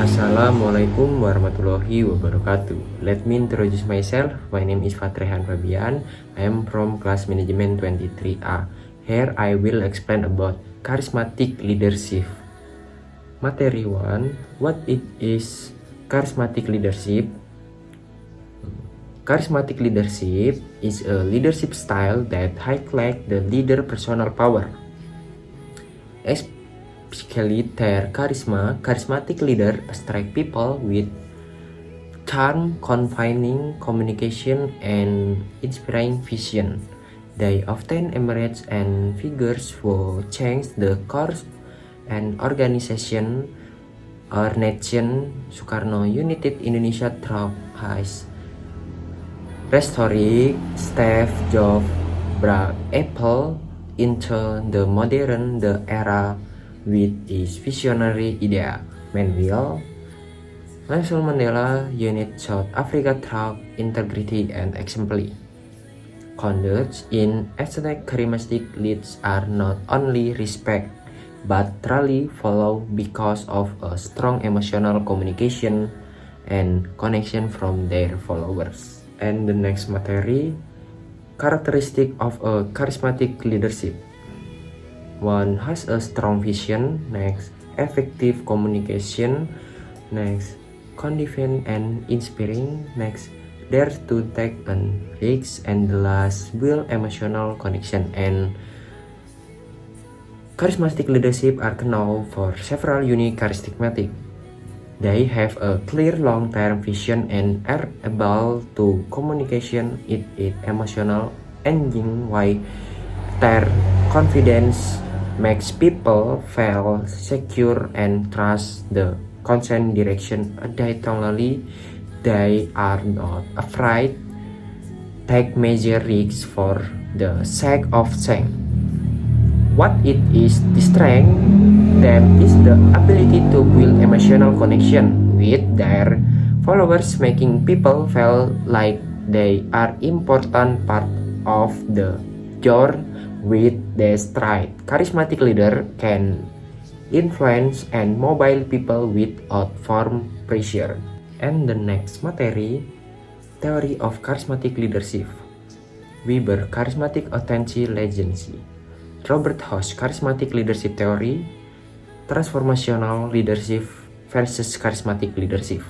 Assalamualaikum warahmatullahi wabarakatuh. Let me introduce myself. My name is Fatrehan Fabian. I am from class management 23A. Here I will explain about charismatic leadership. Materi 1. What it is charismatic leadership? Charismatic leadership is a leadership style that highlights the leader personal power. Especially their charismatic leader attract people with charm, confining communication, and inspiring vision. They often emerge as figures who change the course and organization or nation. Soekarno United Indonesia through his restoring Steve Jobs brought Apple into the modern era with his visionary idea. Meanwhile, Nelson Mandela united South Africa through integrity and exemplary conduct. In aesthetic, charismatic leaders are not only respect but truly follow because of a strong emotional communication and connection from their followers. And the next materi, characteristic of a charismatic leadership. 1. Has a strong vision. Next, effective communication. Next, confident and inspiring. Next, dare to take a risk. And the last, build emotional connection. And charismatic leadership are known for several unique characteristics. They have a clear long-term vision and are able to communication it emotional engine why their confidence makes people feel secure and trust the constant direction. Additionally, they are not afraid take major risks for the sake of change. What it is the strength them is the ability to build emotional connection with their followers, making people feel like they are important part of the journey with their stride. Charismatic leader can influence and mobilize people without form pressure. And the next materi, theory of charismatic leadership. Weber, charismatic authentic legacy. Robert Haas, charismatic leadership theory. Transformational leadership versus charismatic leadership.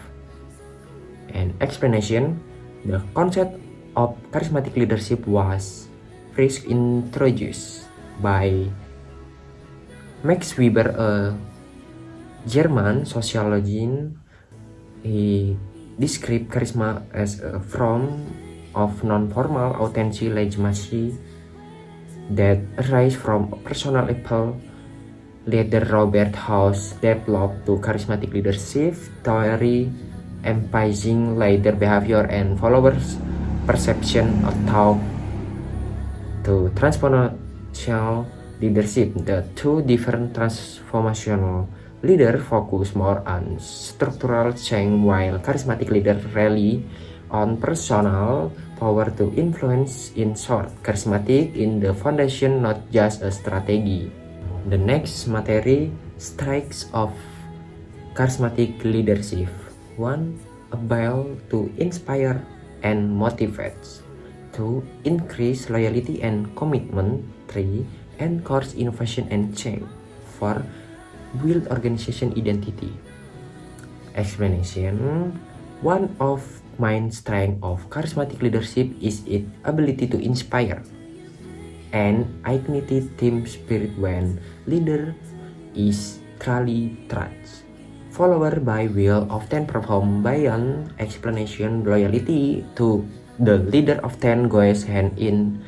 And explanation, the concept of charismatic leadership was first introduced by Max Weber, a German sociologist. He described charisma as a form of non-formal authentic legitimacy that arises from personal appeal. Later, Robert Haas developed to charismatic leadership theory, emphasizing leader behavior and followers' perception of thought. To transformational leadership, the two different transformational leaders focus more on structural change, while charismatic leaders rely on personal power to influence. In short, charismatic in the foundation, not just a strategy. The next materi, strengths of charismatic leadership. 1. Ability to inspire and motivate. 2. Increase loyalty and commitment. 3. Encourage innovation and change. 4. Build organization identity. Explanation. One of main strengths of charismatic leadership is its ability to inspire and ignite team spirit when leader is truly trust. Follower by will often perform beyond explanation. Loyalty to the leader often goes hand in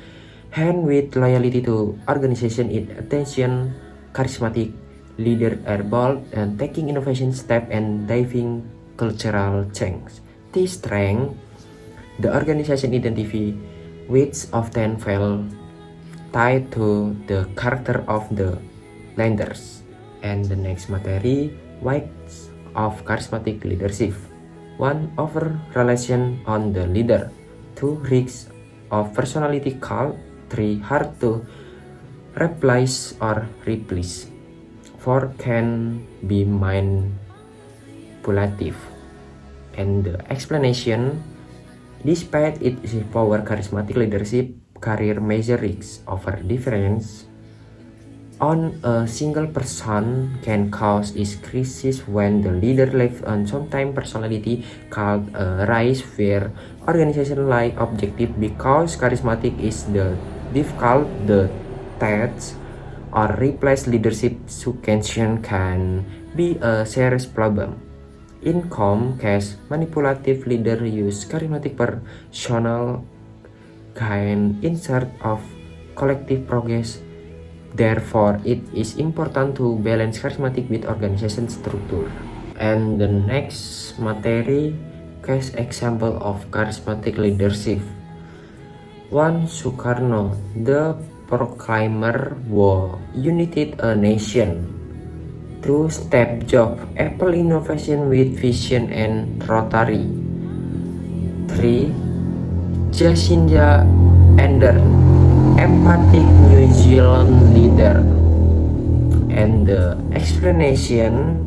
hand with loyalty to organization. In attention, charismatic leader are bold and taking innovation step and driving cultural change. This strength, the organization identity, which often fell tied to the character of the leaders. And the next materi, weights of charismatic leadership. 1. Over relation on the leader. 2. Risks of personality cult. 3. Hard to replace or replace. 4. Can be mind manipulative. And the explanation, despite its power, charismatic leadership career measure risks over difference on a single person can cause this crisis when the leader lacks on sometimes personality called a rise where organization like objective because charismatic is the difficult the task or replace leadership succession can be a serious problem. In case manipulative leader use charismatic personal gain insert of collective progress. Therefore, it is important to balance charismatic with organization structure. And the next materi, case example of charismatic leadership. 1. Sukarno, the proclaimer, who united a nation. 2. Steve Jobs, Apple innovation with vision and Rotary. 3. Jacinda Ardern, empathic New Zealand leader. And the explanation,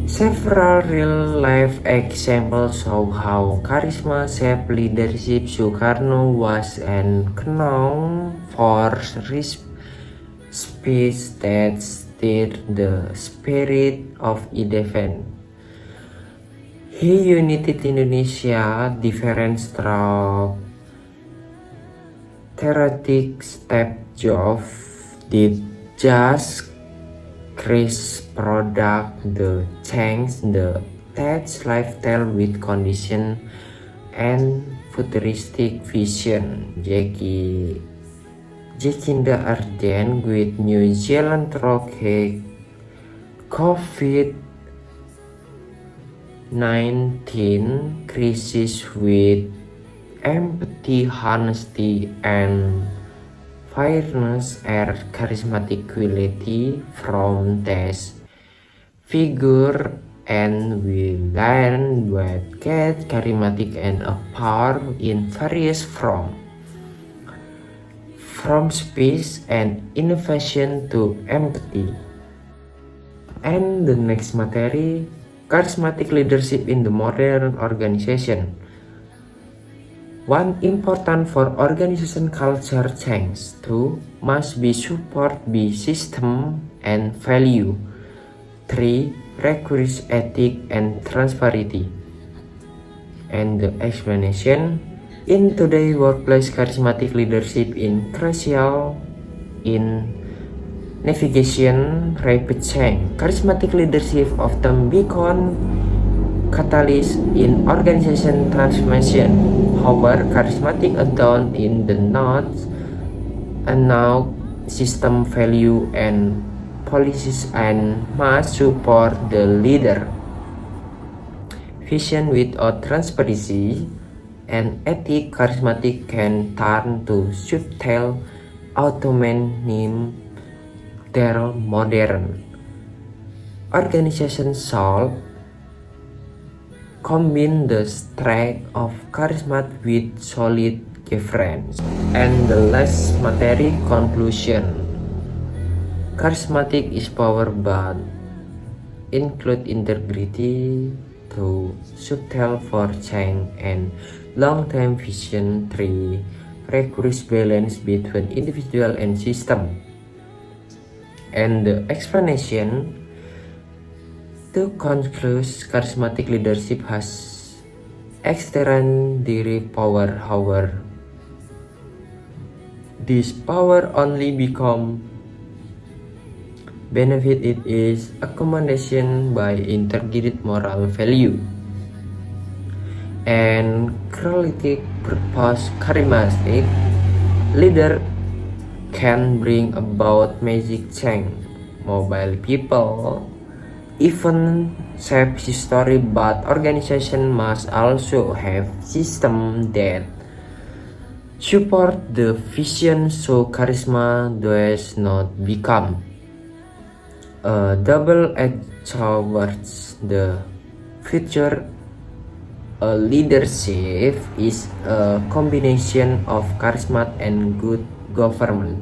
several real-life examples show how charisma shaped leadership. Sukarno was known for his speech that stirred the spirit of event. He united Indonesia different through theoretic. Steve Jobs did just Chris product the change the touch lifestyle with condition and futuristic vision. Jacinda Ardern with New Zealand through COVID-19 crisis with empathy, honesty, and fairness are charismatic quality from this figure, and we learn what get charismatic and a power in various from speech and innovation to empathy. And the next materi, charismatic leadership in the modern organization. 1. Important for organization culture change. 2. Must be support by system and value. 3. Requires ethic and transparency. And the explanation, in today's workplace, charismatic leadership is crucial in navigation rapid change. Charismatic leadership often become catalyst in organization transformation. However, charismatic adult in the not now system value and policies and must support the leader vision without transparency and ethic. Charismatic can turn to subtle autonomy. Their modern organization solve combine the strength of charisma with solid governance. And the last materi, conclusion. Charismatic is power but include integrity to subtle for change and long-term vision. 3. Requires balance between individual and system. And the explanation, to conclude, charismatic leadership has extraordinary power. However, this power only become benefit it is accommodation by integrated moral value and creative purpose. Charismatic leader can bring about magic change. Mobile people even shape history, but organization must also have system that support the vision so charisma does not become a double-edged sword. The future leadership is a combination of charisma and good government.